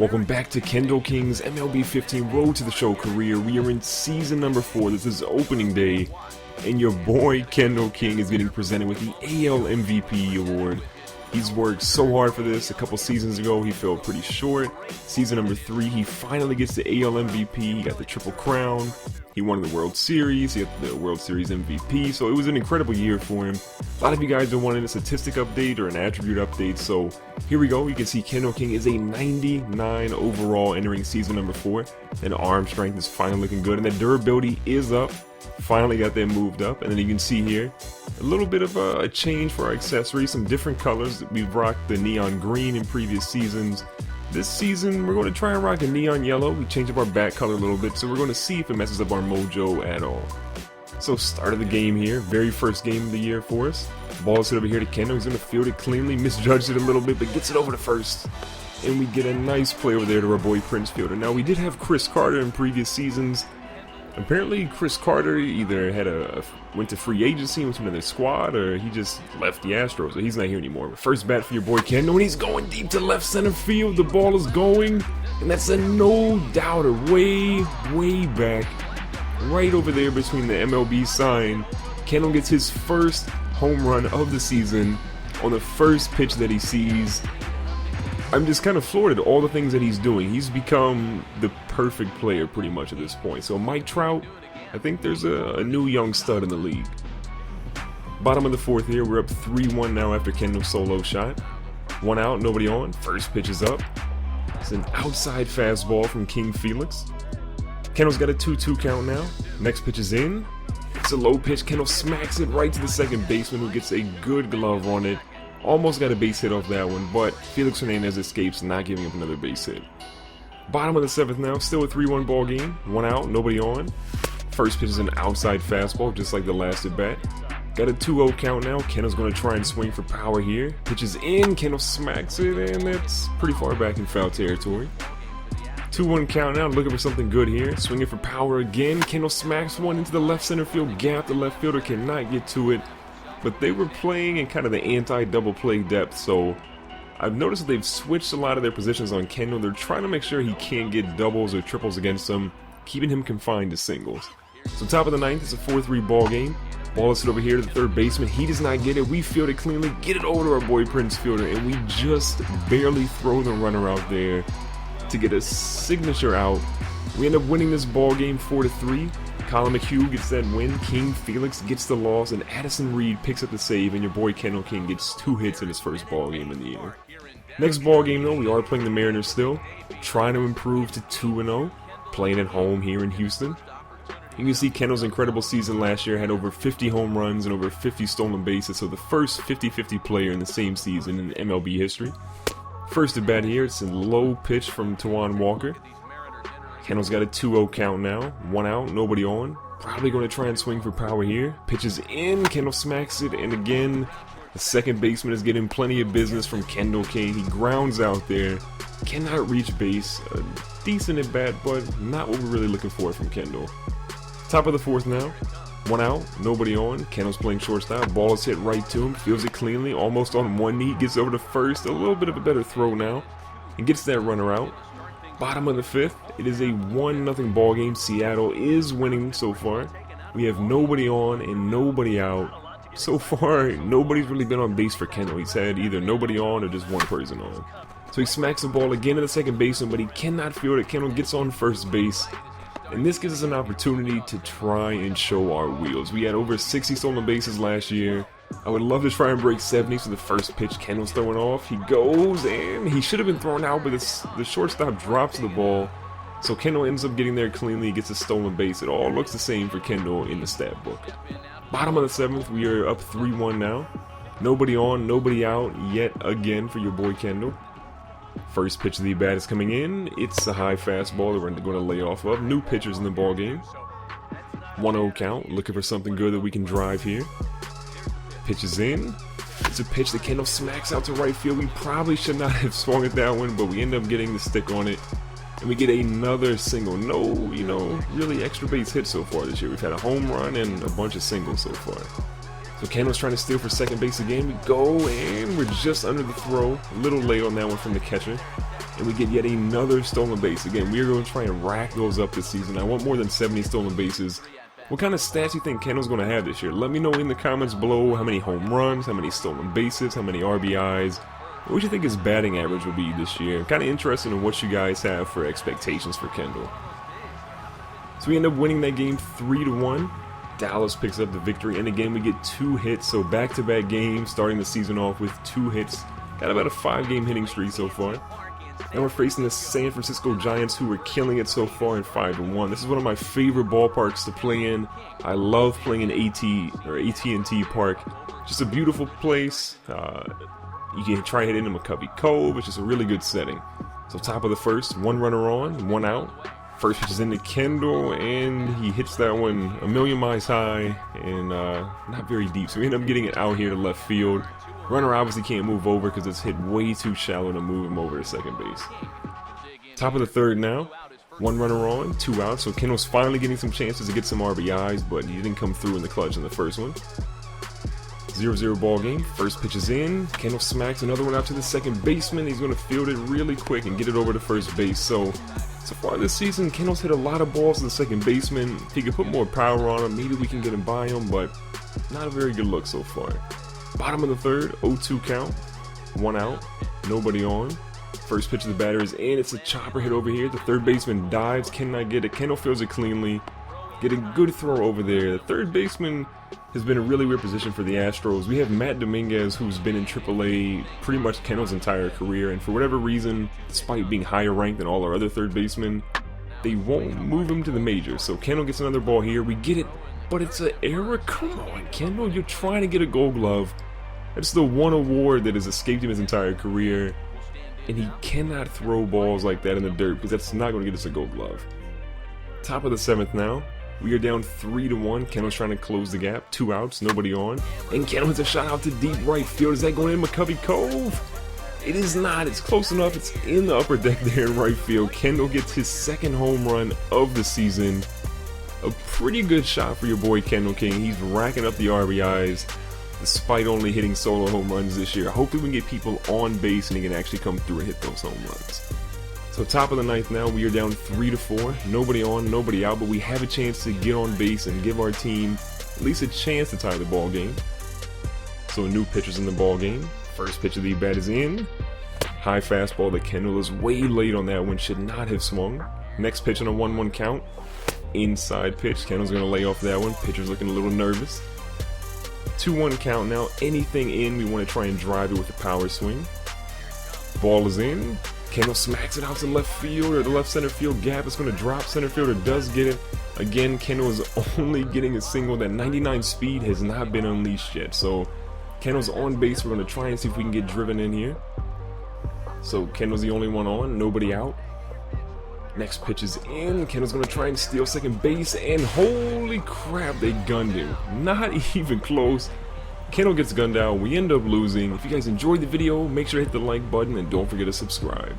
Welcome back to Kendall King's MLB 15 Road to the Show career. We are in season number 4. This is opening day, and your boy Kendall King is getting presented with the AL MVP award. He's worked so hard for this. A couple seasons ago, he fell pretty short. Season number 3, he finally gets the AL MVP. He got the Triple Crown. He won the World Series. He got the World Series MVP. So it was an incredible year for him. A lot of you guys are wanting a statistic update or an attribute update. So here we go. You can see Kendall King is a 99 overall entering season number 4. And arm strength is finally looking good. And the durability is up. Finally got that moved up. And then you can see here a little bit of a change for our accessories. Some different colors. We've rocked the neon green in previous seasons. This season, we're going to try and rock a neon yellow. We changed up our bat color a little bit, so we're going to see if it messes up our mojo at all. So, start of the game here. Very first game of the year for us. Ball is hit over here to Kendall. He's going to field it cleanly. Misjudged it a little bit, but gets it over to first. And we get a nice play over there to our boy Prince Fielder. Now, we did have Chris Carter in previous seasons. Apparently, Chris Carter either went to free agency, went to another squad, or he just left the Astros, so he's not here anymore. But first bat for your boy Kendall, and he's going deep to left center field. The ball is going, and that's a no-doubter way back, right over there between the MLB sign. Kendall gets his first home run of the season on the first pitch that he sees. I'm just kind of floored at all the things that he's doing. He's become the perfect player pretty much at this point. So Mike Trout, I think there's a new young stud in the league. Bottom of the 4th here, we're up 3-1 now after Kendall's solo shot. 1 out, nobody on. First pitch is up. It's an outside fastball from King Felix. Kendall's got a 2-2 count now. Next pitch is in. It's a low pitch. Kendall smacks it right to the second baseman, who gets a good glove on it. Almost got a base hit off that one, but Felix Hernandez escapes, not giving up another base hit. Bottom of the 7th now, still a 3-1 ball game. 1 out, nobody on. First pitch is an outside fastball, just like the last at bat. Got a 2-0 count now. Kendall's going to try and swing for power here. Pitch is in, Kendall smacks it, and that's pretty far back in foul territory. 2-1 count now, looking for something good here. Swinging for power again. Kendall smacks one into the left center field gap. The left fielder cannot get to it. But they were playing in kind of the anti-double play depth, so I've noticed that they've switched a lot of their positions on Kendall. They're trying to make sure he can't get doubles or triples against them, keeping him confined to singles. So top of the 9th, it's a 4-3 ball game. Ball is hit over here to the third baseman. He does not get it. We field it cleanly, get it over to our boy Prince Fielder, and we just barely throw the runner out there to get a signature out. We end up winning this ball game 4-3. Colin McHugh gets that win, King Felix gets the loss, and Addison Reed picks up the save, and your boy Kendall King gets 2 hits in his first ball game in the year. Next ball game though, we are playing the Mariners still, trying to improve to 2-0, playing at home here in Houston. You can see Kendall's incredible season last year, had over 50 home runs and over 50 stolen bases, so the first 50-50 player in the same season in MLB history. First at bat here, it's a low pitch from Tawan Walker. Kendall's got a 2-0 count now. 1 out, nobody on. Probably going to try and swing for power here. Pitches in, Kendall smacks it, and again, the second baseman is getting plenty of business from Kendall King. He grounds out there, cannot reach base. A decent at bat, but not what we're really looking for from Kendall. Top of the 4th now. 1 out, nobody on. Kendall's playing shortstop. Ball is hit right to him. Feels it cleanly, almost on one knee. Gets over to first. A little bit of a better throw now. And gets that runner out. Bottom of the 5th, it is a 1-0 ball game. Seattle is winning so far. We have nobody on and nobody out. So far, nobody's really been on base for Kendall. He's had either nobody on or just one person on. So he smacks the ball again to the second baseman, but he cannot field it. Kendall gets on first base. And this gives us an opportunity to try and show our wheels. We had over 60 stolen bases last year. I would love to try and break 70, so the first pitch Kendall's throwing off. He goes, and he should have been thrown out, but the shortstop drops the ball. So Kendall ends up getting there cleanly, gets a stolen base. It all looks the same for Kendall in the stat book. Bottom of the 7th, we are up 3-1 now. Nobody on, nobody out yet again for your boy Kendall. First pitch of the bat is coming in. It's a high fastball that we're going to lay off of. New pitchers in the ball game. 1-0 count, looking for something good that we can drive here. Pitch is in. It's a pitch that Kendall smacks out to right field. We probably should not have swung at that one, but we end up getting the stick on it. And we get another single. No, really extra base hits so far this year. We've had a home run and a bunch of singles so far. So Kendall's trying to steal for second base again. We go, and we're just under the throw. A little late on that one from the catcher. and we get yet another stolen base. Again, we are going to try and rack those up this season. I want more than 70 stolen bases. What kind of stats do you think Kendall's going to have this year? Let me know in the comments below how many home runs, how many stolen bases, how many RBIs. What do you think his batting average will be this year? I'm kind of interested in what you guys have for expectations for Kendall. So we end up winning that game 3-1. Dallas picks up the victory, and again we get 2 hits, so back-to-back games, starting the season off with 2 hits. Got about a 5-game hitting streak so far. And we're facing the San Francisco Giants, who are killing it so far in 5-1. This is one of my favorite ballparks to play in. I love playing in AT&T Park. Just a beautiful place. You can try hitting in McCovey Cove. It's just a really good setting. So top of the first, 1 runner on, 1 out. First pitch is into Kendall, and he hits that one a million miles high and not very deep. So we end up getting it out here to left field. Runner obviously can't move over because it's hit way too shallow to move him over to second base. Top of the third now. 1 runner on, 2 outs. So Kendall's finally getting some chances to get some RBIs, but he didn't come through in the clutch in the first one. 0-0 ball game. First pitch is in. Kendall smacks another one out to the second baseman. He's going to field it really quick and get it over to first base. So far this season, Kendall's hit a lot of balls to the second baseman. If he could put more power on him, maybe we can get him by him, but not a very good look so far. Bottom of the third, 0-2 count. 1 out. Nobody on. First pitch of the batter is in. It's a chopper hit over here. The third baseman dives, cannot get it. Kendall fields it cleanly. Get a good throw over there. The third baseman has been a really weird position for the Astros. We have Matt Dominguez, who's been in AAA pretty much Kendall's entire career, and for whatever reason, despite being higher ranked than all our other third basemen, they won't move him to the majors. So Kendall gets another ball here. We get it, but it's an error. Come on, Kendall, you're trying to get a Gold Glove. That's the one award that has escaped him his entire career, and he cannot throw balls like that in the dirt because that's not going to get us a Gold Glove. Top of the 7th now. We are down 3-1. Kendall's trying to close the gap. 2 outs, nobody on. And Kendall hits a shot out to deep right field. Is that going in McCovey Cove? It is not. It's close enough. It's in the upper deck there in right field. Kendall gets his 2nd home run of the season. A pretty good shot for your boy Kendall King. He's racking up the RBIs despite only hitting solo home runs this year. Hopefully we can get people on base and he can actually come through and hit those home runs. So top of the 9th now, we are down 3-4. Nobody on, nobody out, but we have a chance to get on base and give our team at least a chance to tie the ball game. So new pitchers in the ball game. First pitch of the bat is in. High fastball that Kendall is way late on that one, should not have swung. Next pitch on a 1-1 count. Inside pitch, Kendall's going to lay off that one. Pitcher's looking a little nervous. 2-1 count now, anything in, we want to try and drive it with a power swing. Ball is in. Kendall smacks it out to left field, or the left center field gap. It's going to drop. Center fielder does get it. Again, Kendall is only getting a single. That 99 speed has not been unleashed yet. So Kendall's on base. We're going to try and see if we can get driven in here. So Kendall's the only one on. Nobody out. Next pitch is in. Kendall's going to try and steal second base. And holy crap, they gunned him. Not even close. Kendall gets gunned out. We end up losing. If you guys enjoyed the video, make sure to hit the like button and don't forget to subscribe.